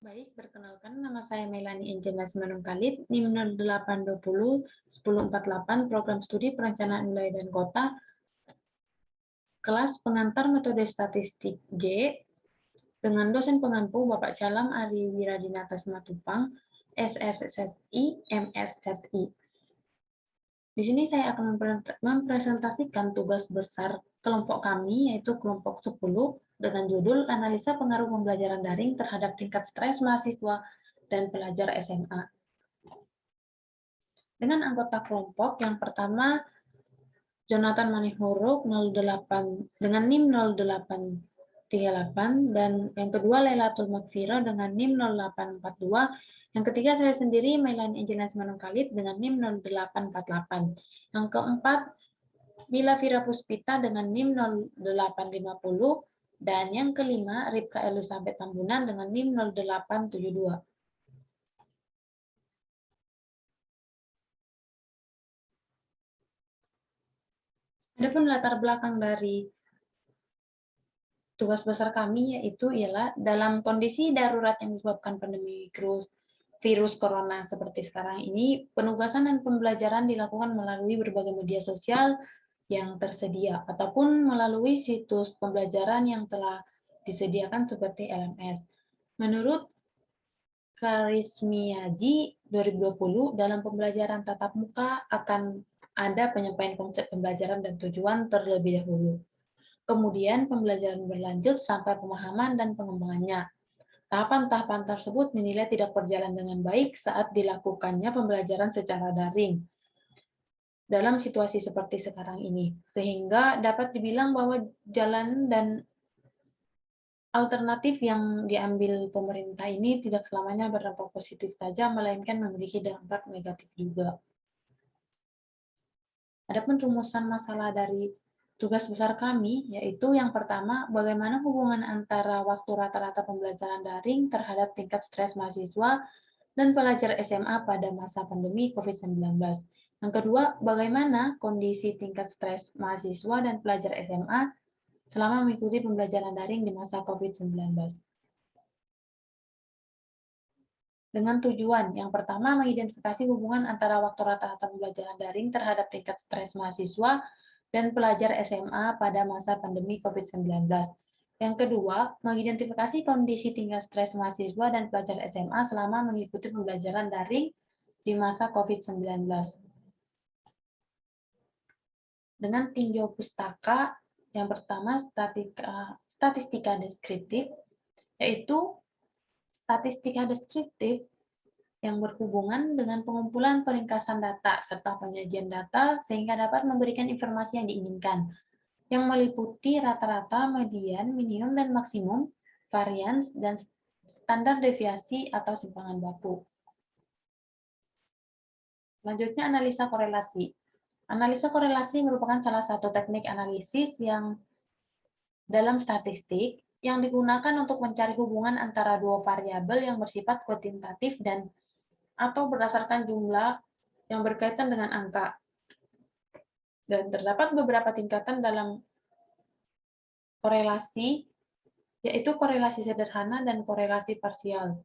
Baik, perkenalkan nama saya Melani Angela Simanung Khalid, NIM 0820 1048, Program Studi Perencanaan Wilayah dan Kota, kelas pengantar metode statistik J, dengan dosen pengampu Bapak Calam Ari Wiradinata Simatupang, SSSI, MSSI. Di sini saya akan mempresentasikan tugas besar kelompok kami, yaitu kelompok 10, dengan judul Analisa Pengaruh Pembelajaran Daring terhadap Tingkat Stres Mahasiswa dan Pelajar SMA. Dengan anggota kelompok yang pertama, Jonathan Manihuruk 08 dengan NIM 0838, dan yang kedua Lailatul Makfiro dengan NIM 0842. Yang ketiga saya sendiri Melani Angela Simanung Khalid dengan NIM 0848. Yang keempat Mila Vira Puspita dengan NIM 0850, dan yang kelima Ripka Elizabeth Tambunan dengan NIM 0872. Adapun latar belakang dari tugas besar kami yaitu ialah dalam kondisi darurat yang disebabkan pandemi virus corona seperti sekarang ini, penugasan dan pembelajaran dilakukan melalui berbagai media sosial yang tersedia ataupun melalui situs pembelajaran yang telah disediakan seperti LMS. Menurut Karismiaji 2020, dalam pembelajaran tatap muka akan ada penyampaian konsep pembelajaran dan tujuan terlebih dahulu. Kemudian pembelajaran berlanjut sampai pemahaman dan pengembangannya. Tahapan-tahapan tersebut dinilai tidak berjalan dengan baik saat dilakukannya pembelajaran secara daring dalam situasi seperti sekarang ini, sehingga dapat dibilang bahwa jalan dan alternatif yang diambil pemerintah ini tidak selamanya berdampak positif saja, melainkan memiliki dampak negatif juga. Adapun rumusan masalah dari tugas besar kami, yaitu yang pertama, bagaimana hubungan antara waktu rata-rata pembelajaran daring terhadap tingkat stres mahasiswa dan pelajar SMA pada masa pandemi COVID-19. Yang kedua, bagaimana kondisi tingkat stres mahasiswa dan pelajar SMA selama mengikuti pembelajaran daring di masa COVID-19. Dengan tujuan, yang pertama, mengidentifikasi hubungan antara waktu rata-rata pembelajaran daring terhadap tingkat stres mahasiswa dan pelajar SMA pada masa pandemi COVID-19. Yang kedua, mengidentifikasi kondisi tingkat stres mahasiswa dan pelajar SMA selama mengikuti pembelajaran daring di masa COVID-19. Dengan tinjau pustaka, yang pertama statistika deskriptif, yaitu statistika deskriptif yang berhubungan dengan pengumpulan peringkasan data serta penyajian data sehingga dapat memberikan informasi yang diinginkan, yang meliputi rata-rata, median, minimum, dan maksimum, varians, dan standar deviasi atau simpangan baku. Selanjutnya, analisa korelasi. Analisa korelasi merupakan salah satu teknik analisis yang dalam statistik yang digunakan untuk mencari hubungan antara dua variabel yang bersifat kuantitatif dan atau berdasarkan jumlah yang berkaitan dengan angka. Dan terdapat beberapa tingkatan dalam korelasi, yaitu korelasi sederhana dan korelasi parsial.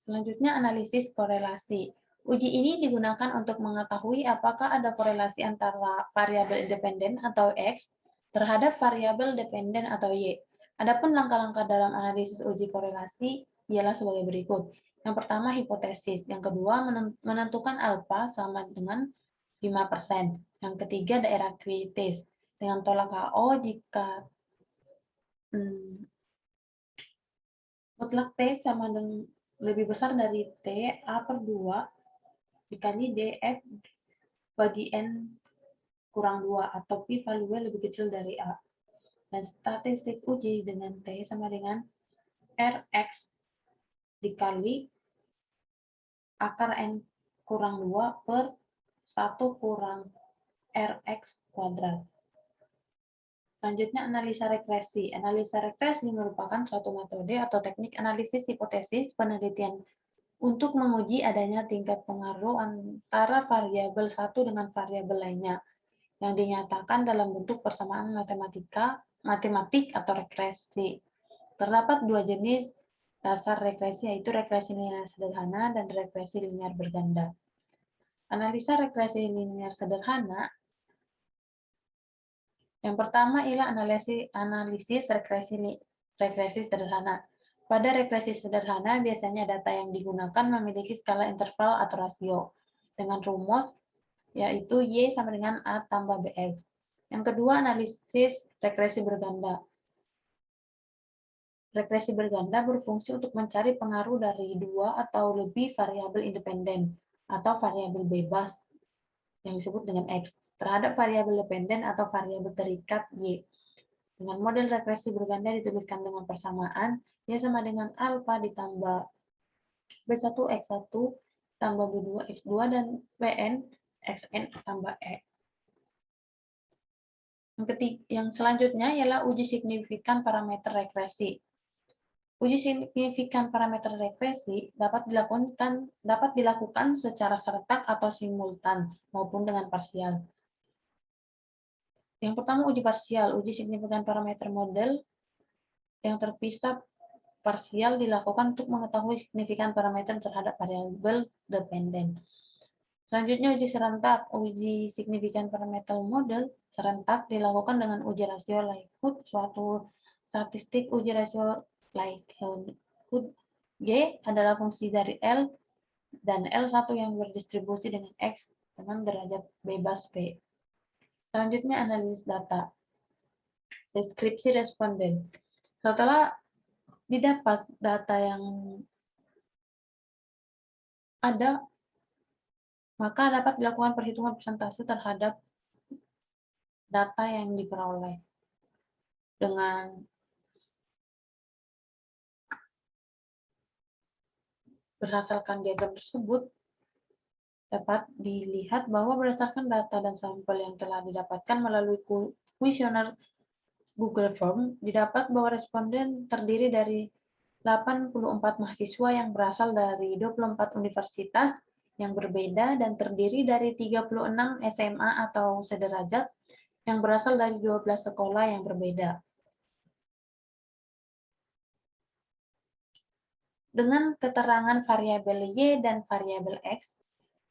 Selanjutnya, analisis korelasi. Uji ini digunakan untuk mengetahui apakah ada korelasi antara variabel independen atau X terhadap variabel dependen atau Y. Adapun langkah-langkah dalam analisis uji korelasi ialah sebagai berikut. Yang pertama, hipotesis. Yang kedua, menentukan alfa sama dengan 5%. Yang ketiga, daerah kritis. Dengan tolak HO jika mutlak T sama dengan lebih besar dari T, A per 2 dikali DF bagi N kurang 2, atau P value lebih kecil dari A. Dan statistik uji dengan T sama dengan Rx dikali akar N kurang 2 per 1 kurang Rx kuadrat. Selanjutnya, analisa regresi. Analisa regresi merupakan suatu metode atau teknik analisis hipotesis penelitian untuk menguji adanya tingkat pengaruh antara variabel satu dengan variabel lainnya yang dinyatakan dalam bentuk persamaan matematik atau regresi. Terdapat dua jenis dasar regresi, yaitu regresi linear sederhana dan regresi linear berganda. Analisa regresi linear sederhana, yang pertama ialah analisis regresi sederhana. Pada regresi sederhana, biasanya data yang digunakan memiliki skala interval atau rasio dengan rumus yaitu Y sama dengan A tambah BX. Yang kedua, analisis regresi berganda. Regresi berganda berfungsi untuk mencari pengaruh dari dua atau lebih variabel independen atau variabel bebas yang disebut dengan X terhadap variabel dependen atau variabel terikat Y. Dengan model regresi berganda dituliskan dengan persamaan Y sama dengan alfa ditambah B1 X1 tambah B2 X2 dan Pn Xn tambah E. Yang selanjutnya ialah uji signifikan parameter regresi. Uji signifikan parameter regresi dapat dilakukan secara serentak atau simultan maupun dengan parsial. Yang pertama, uji parsial. Uji signifikan parameter model yang terpisah parsial dilakukan untuk mengetahui signifikan parameter terhadap variabel dependen. Selanjutnya, uji serentak. Uji signifikan parameter model serentak dilakukan dengan uji rasio likelihood. Suatu statistik uji rasio likelihood G adalah fungsi dari L dan L1 yang berdistribusi dengan X dengan derajat bebas P. Selanjutnya, analisis data. Deskripsi responden. Setelah didapat data yang ada, maka dapat dilakukan perhitungan persentase terhadap data yang diperoleh. Dengan berdasarkan diagram tersebut, dapat dilihat bahwa berdasarkan data dan sampel yang telah didapatkan melalui kuesioner Google Form, didapat bahwa responden terdiri dari 84 mahasiswa yang berasal dari 24 universitas yang berbeda dan terdiri dari 36 SMA atau sederajat yang berasal dari 12 sekolah yang berbeda. Dengan keterangan variabel Y dan variabel X,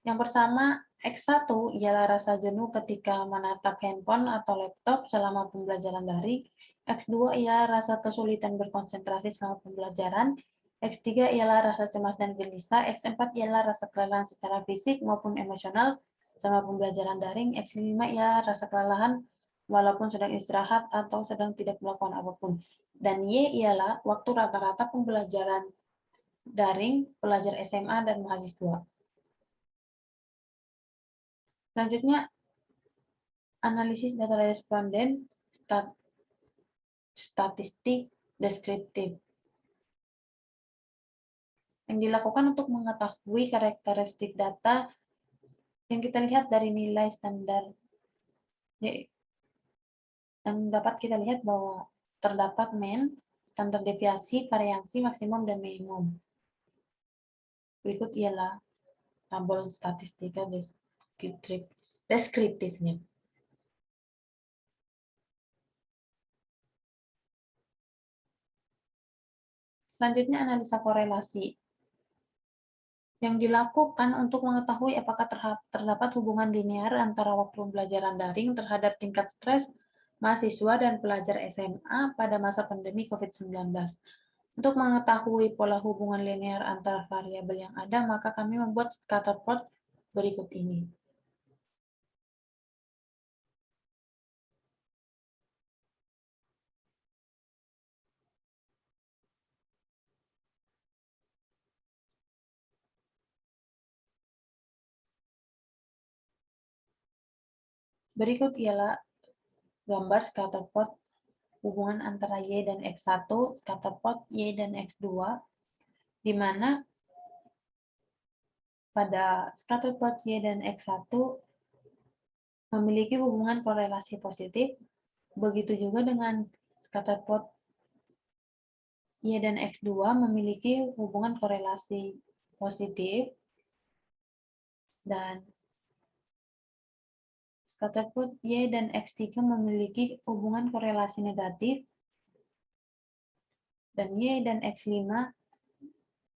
yang pertama, X1 ialah rasa jenuh ketika menatap handphone atau laptop selama pembelajaran daring. X2 ialah rasa kesulitan berkonsentrasi selama pembelajaran. X3 ialah rasa cemas dan gelisah. X4 ialah rasa kelelahan secara fisik maupun emosional selama pembelajaran daring. X5 ialah rasa kelelahan walaupun sedang istirahat atau sedang tidak melakukan apapun. Dan Y ialah waktu rata-rata pembelajaran daring pelajar SMA dan mahasiswa. Selanjutnya, analisis data responden, statistik deskriptif. Yang dilakukan untuk mengetahui karakteristik data yang kita lihat dari nilai standar. Yang dapat kita lihat bahwa terdapat mean, standar deviasi, variansi, maksimum, dan minimum. Berikut ialah tabel statistika deskriptifnya. Selanjutnya, analisa korelasi yang dilakukan untuk mengetahui apakah terdapat hubungan linear antara waktu pembelajaran daring terhadap tingkat stres mahasiswa dan pelajar SMA pada masa pandemi COVID-19. Untuk mengetahui pola hubungan linear antara variabel yang ada, maka kami membuat scatter plot berikut ini. Berikut ialah gambar scatter plot hubungan antara Y dan X1, scatter plot Y dan X2, di mana pada scatter plot Y dan X1 memiliki hubungan korelasi positif, begitu juga dengan scatter plot Y dan X2 memiliki hubungan korelasi positif, dan scatter plot Y dan X3 memiliki hubungan korelasi negatif. Dan Y dan X5,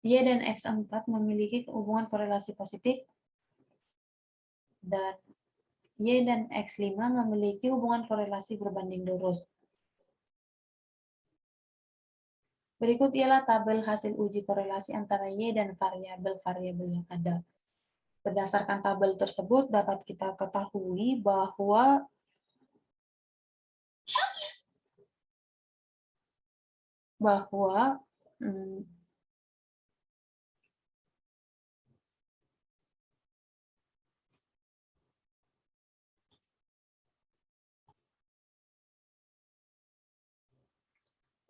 Y dan X4 memiliki hubungan korelasi positif, dan Y dan X5 memiliki hubungan korelasi berbanding lurus. Berikut ialah tabel hasil uji korelasi antara Y dan variabel-variabel yang ada. Berdasarkan tabel tersebut dapat kita ketahui bahwa hmm,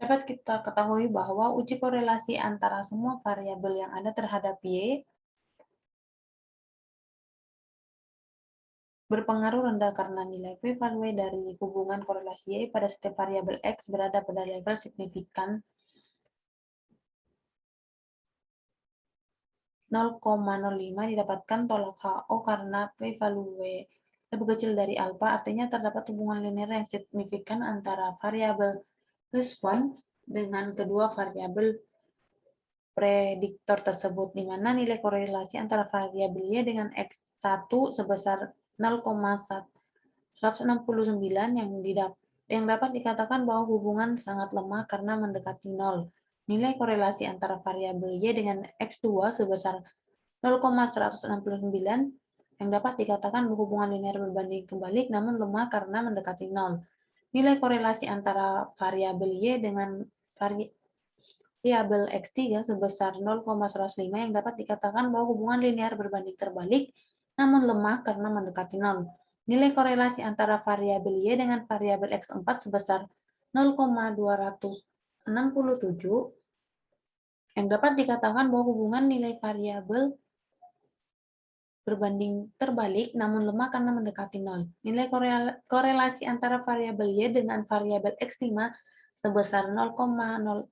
dapat kita ketahui bahwa uji korelasi antara semua variabel yang ada terhadap Y berpengaruh rendah karena nilai p-value dari hubungan korelasi Y pada setiap variabel X berada pada level signifikan 0,05 didapatkan tolak HO karena p-value lebih kecil dari alfa, artinya terdapat hubungan linear yang signifikan antara variabel respon dengan kedua variabel prediktor tersebut, di mana nilai korelasi antara variabel Y dengan X1 sebesar 0,169 yang dapat dikatakan bahwa hubungan sangat lemah karena mendekati 0. Nilai korelasi antara variabel Y dengan X2 sebesar 0,169 yang dapat dikatakan hubungan linear berbanding kebalik namun lemah karena mendekati 0. Nilai korelasi antara variabel Y dengan variabel X3 sebesar 0,105 yang dapat dikatakan bahwa hubungan linear berbanding terbalik namun lemah karena mendekati 0. Nilai korelasi antara variabel Y dengan variabel X4 sebesar 0,267 yang dapat dikatakan bahwa hubungan nilai variabel berbanding terbalik namun lemah karena mendekati 0. Nilai korelasi antara variabel Y dengan variabel X5 sebesar 0,046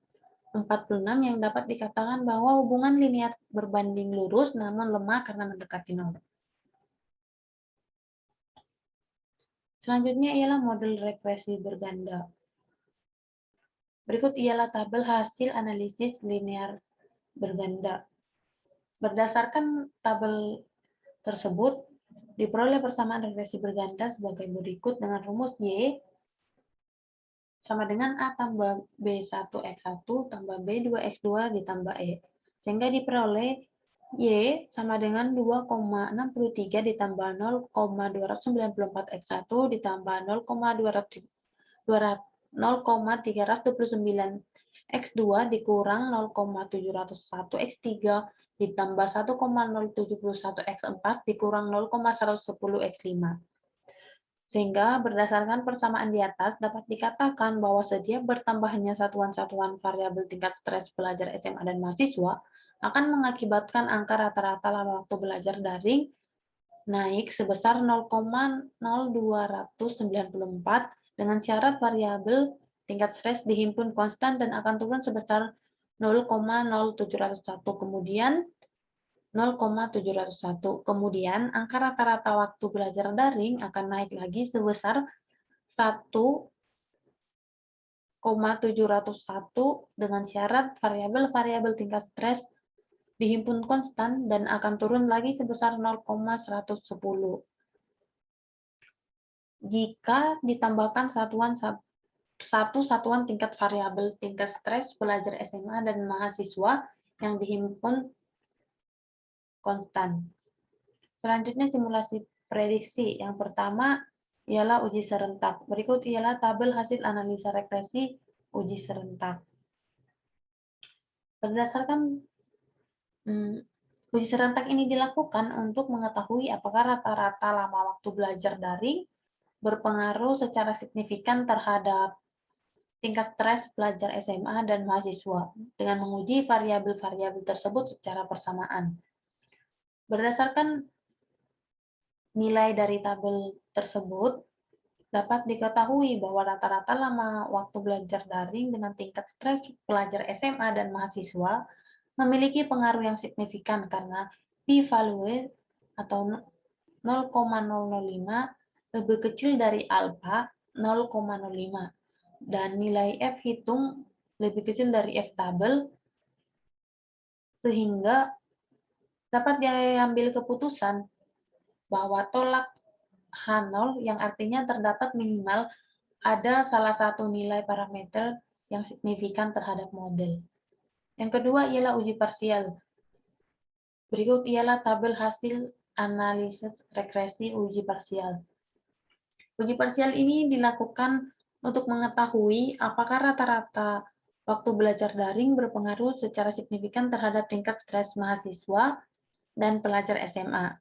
yang dapat dikatakan bahwa hubungan linear berbanding lurus namun lemah karena mendekati 0. Selanjutnya ialah model regresi berganda. Berikut ialah tabel hasil analisis linear berganda. Berdasarkan tabel tersebut, diperoleh persamaan regresi berganda sebagai berikut dengan rumus Y sama dengan A tambah B1X1 tambah B2X2 ditambah E. Sehingga diperoleh Y sama dengan 2,63 ditambah 0,294X1 ditambah 0,329 X2 dikurang 0,701 X3 ditambah 1,071 X4 dikurang 0,110 X5. Sehingga berdasarkan persamaan di atas dapat dikatakan bahwa setiap bertambahnya satuan-satuan variabel tingkat stres pelajar SMA dan mahasiswa akan mengakibatkan angka rata-rata lama waktu belajar daring naik sebesar 0,0294 dengan syarat variabel tingkat stres dihimpun konstan dan akan turun sebesar 0,0701. Kemudian, angka rata-rata waktu belajar daring akan naik lagi sebesar 1,701 dengan syarat variabel-variabel tingkat stres dihimpun konstan dan akan turun lagi sebesar 0,110. Jika ditambahkan satu satuan tingkat variabel tingkat stres pelajar SMA dan mahasiswa yang dihimpun konstan. Selanjutnya simulasi prediksi. Yang pertama ialah uji serentak. Berikut ialah tabel hasil analisa regresi uji serentak. Berdasarkan uji serentak ini dilakukan untuk mengetahui apakah rata-rata lama waktu belajar daring berpengaruh secara signifikan terhadap tingkat stres pelajar SMA dan mahasiswa dengan menguji variabel-variabel tersebut secara bersamaan. Berdasarkan nilai dari tabel tersebut, dapat diketahui bahwa rata-rata lama waktu belajar daring dengan tingkat stres pelajar SMA dan mahasiswa memiliki pengaruh yang signifikan karena p-value atau 0,005 lebih kecil dari alfa 0,05 dan nilai F hitung lebih kecil dari F tabel, sehingga dapat diambil keputusan bahwa tolak H0 yang artinya terdapat minimal ada salah satu nilai parameter yang signifikan terhadap model. Yang kedua ialah uji parsial. Berikut ialah tabel hasil analisis regresi uji parsial. Uji parsial ini dilakukan untuk mengetahui apakah rata-rata waktu belajar daring berpengaruh secara signifikan terhadap tingkat stres mahasiswa dan pelajar SMA.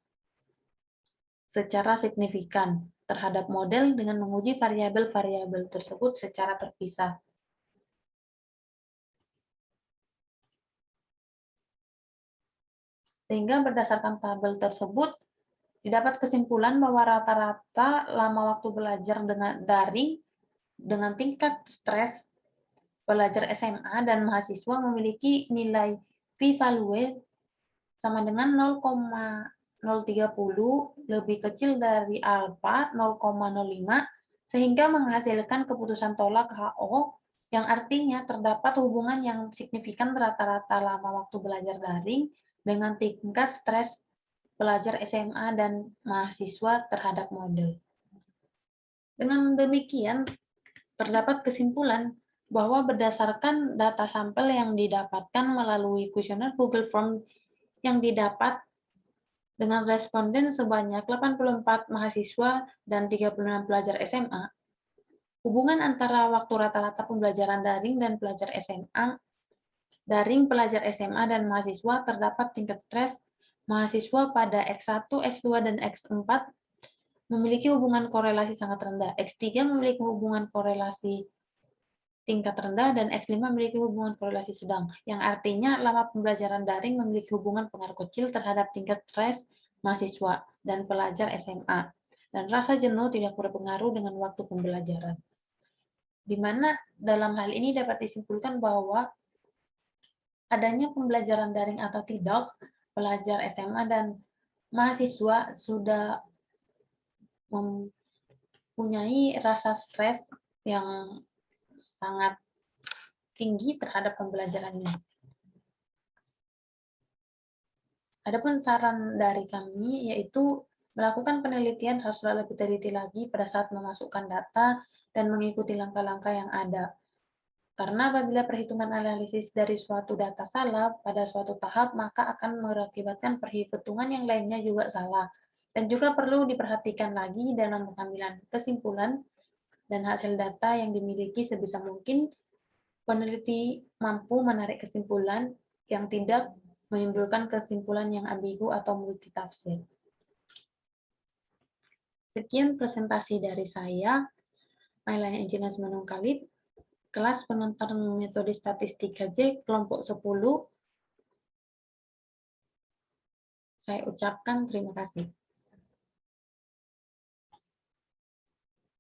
Secara signifikan terhadap model dengan menguji variabel-variabel tersebut secara terpisah. Sehingga berdasarkan tabel tersebut, didapat kesimpulan bahwa rata-rata lama waktu belajar dengan daring dengan tingkat stres pelajar SMA dan mahasiswa memiliki nilai p-value sama dengan 0,030 lebih kecil dari alfa 0,05 sehingga menghasilkan keputusan tolak HO yang artinya terdapat hubungan yang signifikan rata-rata lama waktu belajar daring dengan tingkat stres pelajar SMA dan mahasiswa terhadap model. Dengan demikian, terdapat kesimpulan bahwa berdasarkan data sampel yang didapatkan melalui kuesioner Google Form yang didapat dengan responden sebanyak 84 mahasiswa dan 36 pelajar SMA, hubungan antara waktu rata-rata pembelajaran daring dan pelajar SMA, daring pelajar SMA dan mahasiswa terdapat tingkat stres mahasiswa pada X1, X2, dan X4 memiliki hubungan korelasi sangat rendah. X3 memiliki hubungan korelasi tingkat rendah dan X5 memiliki hubungan korelasi sedang, yang artinya lama pembelajaran daring memiliki hubungan pengaruh kecil terhadap tingkat stres mahasiswa dan pelajar SMA, dan rasa jenuh tidak berpengaruh dengan waktu pembelajaran. Di mana dalam hal ini dapat disimpulkan bahwa adanya pembelajaran daring atau tidak, pelajar SMA dan mahasiswa sudah mempunyai rasa stres yang sangat tinggi terhadap pembelajarannya. Adapun saran dari kami yaitu melakukan penelitian harus lebih teliti lagi pada saat memasukkan data dan mengikuti langkah-langkah yang ada. Karena apabila perhitungan analisis dari suatu data salah pada suatu tahap, maka akan mengakibatkan perhitungan yang lainnya juga salah. Dan juga perlu diperhatikan lagi dalam pengambilan kesimpulan dan hasil data yang dimiliki sebisa mungkin peneliti mampu menarik kesimpulan yang tidak menimbulkan kesimpulan yang ambigu atau multitafsir. Sekian presentasi dari saya, Mailani Engineers Manung Khalid, kelas penonton metode statistika J, kelompok 10. Saya ucapkan terima kasih.